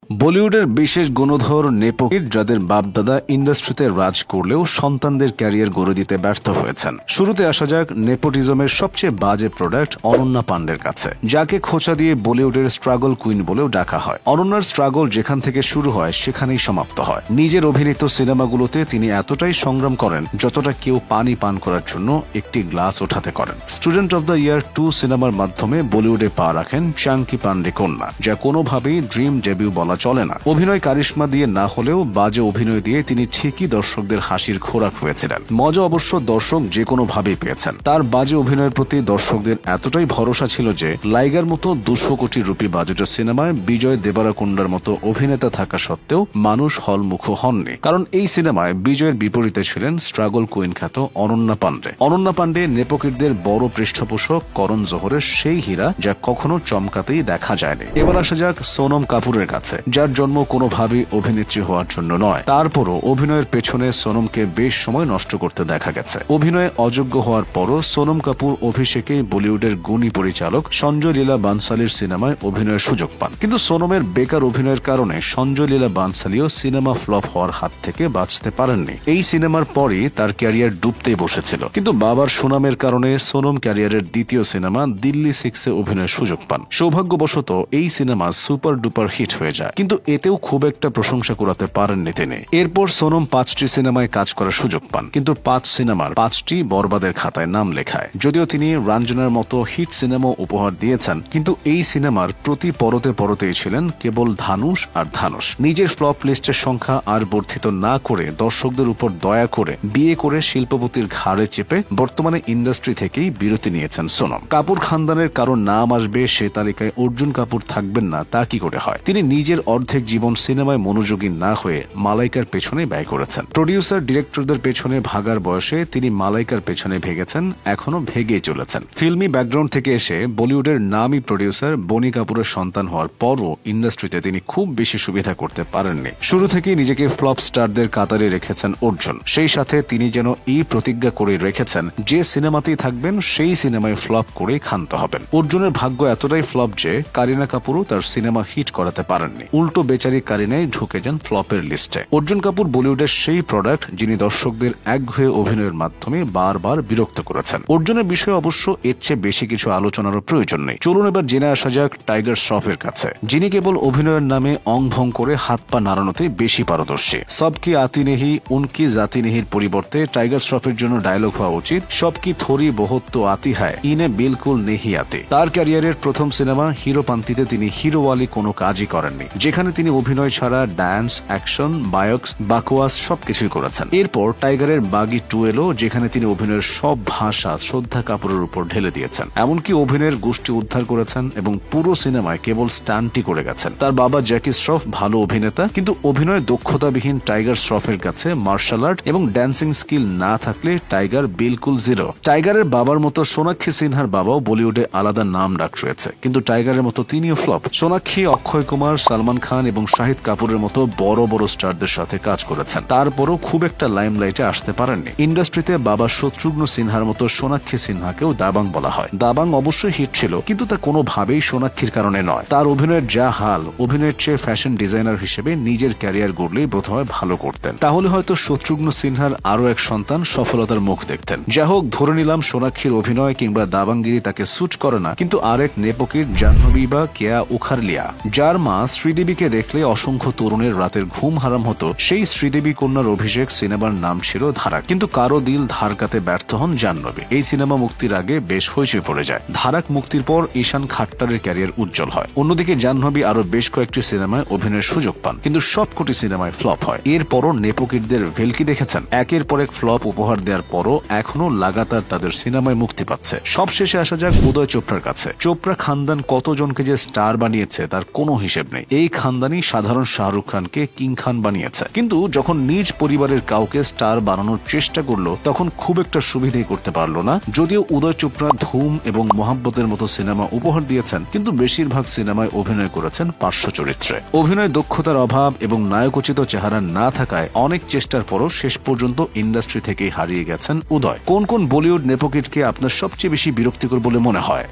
বলিউডের বিশেষ গুণধর নেপোকিড যাদের বাপদাদা ইন্ডাস্ট্রিতে রাজ করলেও সন্তানদের ক্যারিয়ার গড়ে দিতে ব্যর্থ হয়েছেন। শুরুতে আসা যাক নেপোটিজমের সবচেয়ে বাজে প্রোডাক্ট অনন্যা পান্ডের কাছে, যাকে খোঁচা দিয়ে বলিউডের স্ট্রাগল কুইন বলেও ডাকা হয়। অনন্যার স্ট্রাগল যেখান থেকে শুরু হয় সেখানেই সমাপ্ত হয়। নিজের অভিনীত সিনেমাগুলোতে তিনি এতটাই সংগ্রাম করেন যতটা কেউ পানি পান করার জন্য একটি গ্লাস ওঠাতে করেন। স্টুডেন্ট অব দ্য ইয়ার 2 সিনেমার মাধ্যমে বলিউডে পা রাখেন চাঙ্কি পান্ডে কন্যা, যা কোনোভাবেই ড্রিম ডেবিউ বলা চলে না। অভিনয় কারিশমা দিয়ে না হলেও বাজে অভিনয় দিয়ে তিনি ঠিকই দর্শকদের হাসির খোরাক হয়েছিলেন। মজা অবশ্য দর্শক যে কোনো ভাবেই পেয়েছেন। তার বাজে অভিনয়ের প্রতি দর্শকদের এতটাই ভরসা ছিল যে লাইগার মতো 200 কোটি রুপি বাজেটের সিনেমায় বিজয় দেবারাকোন্ডার মতো অভিনেতা থাকা সত্ত্বেও মানুষ হলমুখ হননি, কারণ এই সিনেমায় বিজয়ের বিপরীতে ছিলেন স্ট্রাগল কুইন খ্যাত অনন্যা পান্ডে। অনন্যা পান্ডে নেপোকিডদের বড় পৃষ্ঠপোষক করণ জোহরের সেই হীরা, যা কখনো চমকাতেই দেখা যায়নি। এবার আসা যাক সোনম কাপুরের কাছে, যার জন্ম কোনোভাবেই অভিনেত্রী হওয়ার জন্য নয়। তারপরও অভিনয়ের পেছনে সোনমকে বেশ সময় নষ্ট করতে দেখা গেছে। অভিনয়ে অযোগ্য হওয়ার পরও সোনম কাপুর অভিষেকে বলিউডের গুণী পরিচালক সঞ্জয় লীলা বানসালির সিনেমায় অভিনয়ের সুযোগ পান, কিন্তু সোনমের বেকার অভিনয়ের কারণে সঞ্জয় লীলা বানসালিও সিনেমা ফ্লপ হওয়ার হাত থেকে বাঁচতে পারেননি। এই সিনেমার পরই তার ক্যারিয়ার ডুবতেই বসেছিল, কিন্তু বাবার সুনামের কারণে সোনম ক্যারিয়ারের দ্বিতীয় সিনেমা দিল্লি 6-এ অভিনয়ের সুযোগ পান। সৌভাগ্যবশত এই সিনেমা সুপার ডুপার হিট হয়ে যায়, কিন্তু এতেও খুব একটা প্রশংসা করাতে পারেননি তিনি। এরপর সোনম 5টি সিনেমায় কাজ করার সুযোগ পান, কিন্তু 5 সিনেমার 5টি বরবাদের খাতায় নাম লেখায়। যদিও তিনি রঞ্জনার মতো হিট সিনেমা উপহার দিয়েছেন, কিন্তু এই সিনেমার প্রতি পরতেই ছিলেন কেবল ধানুষ আর ধানুষ। নিজের ফ্লপ লিস্টের সংখ্যা আর বর্ধিত না করে দর্শকদের উপর দয়া করে বিয়ে করে শিল্পপতির ঘাড়ে চেপে বর্তমানে ইন্ডাস্ট্রি থেকেই বিরতি নিয়েছেন সোনম। কাপুর খানদানের কারো নাম আসবে সে তালিকায় অর্জুন কাপুর থাকবেন না তা কি করে হয়? তিনি নিজের অর্ধেক জীবন সিনেমায় মনোযোগী না হয়ে মালাইকার পেছনে ব্যয় করেছেন। প্রডিউসার ডিরেক্টরদের পেছনে ভাগার বয়সে তিনি মালাইকার পেছনে ভেগেছেন, এখনো ভেগেই চলেছেন। ফিল্মি ব্যাকগ্রাউন্ড থেকে এসে বলিউডের নামী প্রডিউসার বনি কাপুরের সন্তান হওয়ার পরও ইন্ডাস্ট্রিতে তিনি খুব বেশি সুবিধা করতে পারেননি। শুরু থেকেই নিজেকে ফ্লপ স্টারদের কাতারে রেখেছেন অর্জুন। সেই সাথে তিনি যেন এই প্রতিজ্ঞা করে রেখেছেন যে সিনেমাতেই থাকবেন সেই সিনেমায় ফ্লপ করেই ক্ষান্ত হবেন। অর্জুনের ভাগ্য এতটাই ফ্লপ যে কারিনা কাপুরও তার সিনেমা হিট করাতে পারেননি। উল্টো বেচারি কারিনাই ঢুকে যান ফ্লপের লিস্টে। অর্জুন কাপুর বলিউডের সেই প্রোডাক্ট যিনি দর্শকদের একঘেয়ে অভিনয়ের মাধ্যমে বারবার বিরক্ত করেছেন। অর্জুনের বিষয়ে অবশ্য এর চেয়ে বেশি কিছু আলোচনারও প্রয়োজন নেই। চলুন এবার জেনে আসা যাক টাইগার শ্রফের কাছে, যিনি কেবল অভিনয়ের নামে অং ভং করে হাত পা নাড়ানোতে বেশি পারদর্শী। সব কি আতি নেহি উনকি জাতি নেহির পরিবর্তে টাইগার শ্রফের জন্য ডায়লগ হওয়া উচিত সব কি থোড়ি বহুত তো আতি হায় ইনে বিলকুল নেহি আতি। তার ক্যারিয়ারের প্রথম সিনেমা হিরোপান্তিতে তিনি হিরোওয়ালি কোনো কাজই করেননি, যেখানে তিনি অভিনয় ছাড়া ডান্স, অ্যাকশন, বায়োক্স, বাকওয়াস সবকিছুই করেছেন। এরপর টাইগারের বাগি 2 এলো, যেখানে তিনি অভিনয়ের সব ভাষা শ্রদ্ধা কাপুরের উপর ঢেলে দিয়েছেন। এমনকি অভিনয়ের গোষ্ঠী উদ্ধার করেছেন এবং পুরো সিনেমায় কেবল স্টান্টই করে গেছেন। তার বাবা জ্যাকি শ্রফ ভালো অভিনেতা, কিন্তু অভিনয় দক্ষতাবিহীন টাইগার শ্রফের কাছে মার্শাল আর্ট এবং ড্যান্সিং স্কিল না থাকলে টাইগার বিলকুল জিরো। টাইগারের বাবার মতো সোনাক্ষী সিনহার বাবাও বলিউডে আলাদা নাম ডাক রয়েছে, কিন্তু টাইগারের মতো তিনিও ফ্লপ। সোনাক্ষী অক্ষয় কুমার, সালমান খান এবং শাহিদ কাপুরের মতো বড় বড় স্টারদের সাথে কাজ করেছেন, তারপরও খুব একটা লাইমলাইটে আসতে পারেননি। ইন্ডাস্ট্রিতে বাবা শত্রুঘ্ন সিনহার মতো সোনাক্ষী সিনহাকেও দাবাং বলা হয়। দাবাং অবশ্যই হিট ছিল, কিন্তু তা কোনোভাবেই সোনাক্ষীর কারণে নয়। তার অভিনয়ের যা হাল, অভিনয়ের চেয়ে ফ্যাশন ডিজাইনার হিসেবে নিজের ক্যারিয়ার গড়লেই বোধহয় ভালো করতেন। তাহলে হয়তো শত্রুঘ্ন সিনহার আরো এক সন্তান সফলতার মুখ দেখতেন। যা হোক, ধরে নিলাম সোনাক্ষীর অভিনয় কিংবা দাবাঙ্গিরি তাকে স্যুট করে না, কিন্তু আরেক নেপোকিড জাহ্নবী বা কেয়া উখারলিয়া, যার মা শ্রীদেবীকে দেখলে অসংখ্য তরুণের রাতের ঘুম হারাম হতো, সেই শ্রীদেবী কন্যার অভিষেক সিনেমার নাম ছিল ধারাক, কিন্তু কারো দিল ধারকাতে ব্যর্থ হন জাহ্নবী। এই সিনেমা মুক্তির আগে বেশ হইচই পড়ে যায়। ধারাক মুক্তির পর ঈশান খাট্টারের ক্যারিয়ার উজ্জ্বল হয়। অন্যদিকে জাহ্নবী আরো বেশ কয়েকটি সিনেমায় অভিনয়ের সুযোগ পান, কিন্তু সবকটি সিনেমায় ফ্লপ হয়। এরপরও নেপোকিডদের ভেলকি দেখেছেন। একের পর এক ফ্লপ উপহার দেওয়ার পরও এখনো লাগাতার তাদের সিনেমায় মুক্তি পাচ্ছে। সবশেষে আসা যাক উদয় চোপড়ার কাছে। চোপড়া খানদান কতজনকে যে স্টার বানিয়েছে তার কোনো হিসেব নেই। এই খানদানই সাধারণ শাহরুখ খানকে কিং খান বানিয়েছে, কিন্তু যখন নিজ পরিবারের কাউকে স্টার বানানোর চেষ্টা করলো তখন খুব একটা সুবিধাই করতে পারলো না। যদিও উদয় চোপড়া ধুম এবং মোহাব্বতের মতো সিনেমা উপহার দিয়েছেন, কিন্তু বেশিরভাগ সিনেমায় অভিনয় করেছেন পার্শ্ব চরিত্রে। অভিনয় দক্ষতার অভাব এবং নায়কোচিত চেহারা না থাকায় অনেক চেষ্টার পরও শেষ পর্যন্ত ইন্ডাস্ট্রি থেকেই হারিয়ে গেছেন উদয়। কোন কোন বলিউড নেপোকিডকে আপনার সবচেয়ে বেশি বিরক্তিকর বলে মনে হয়?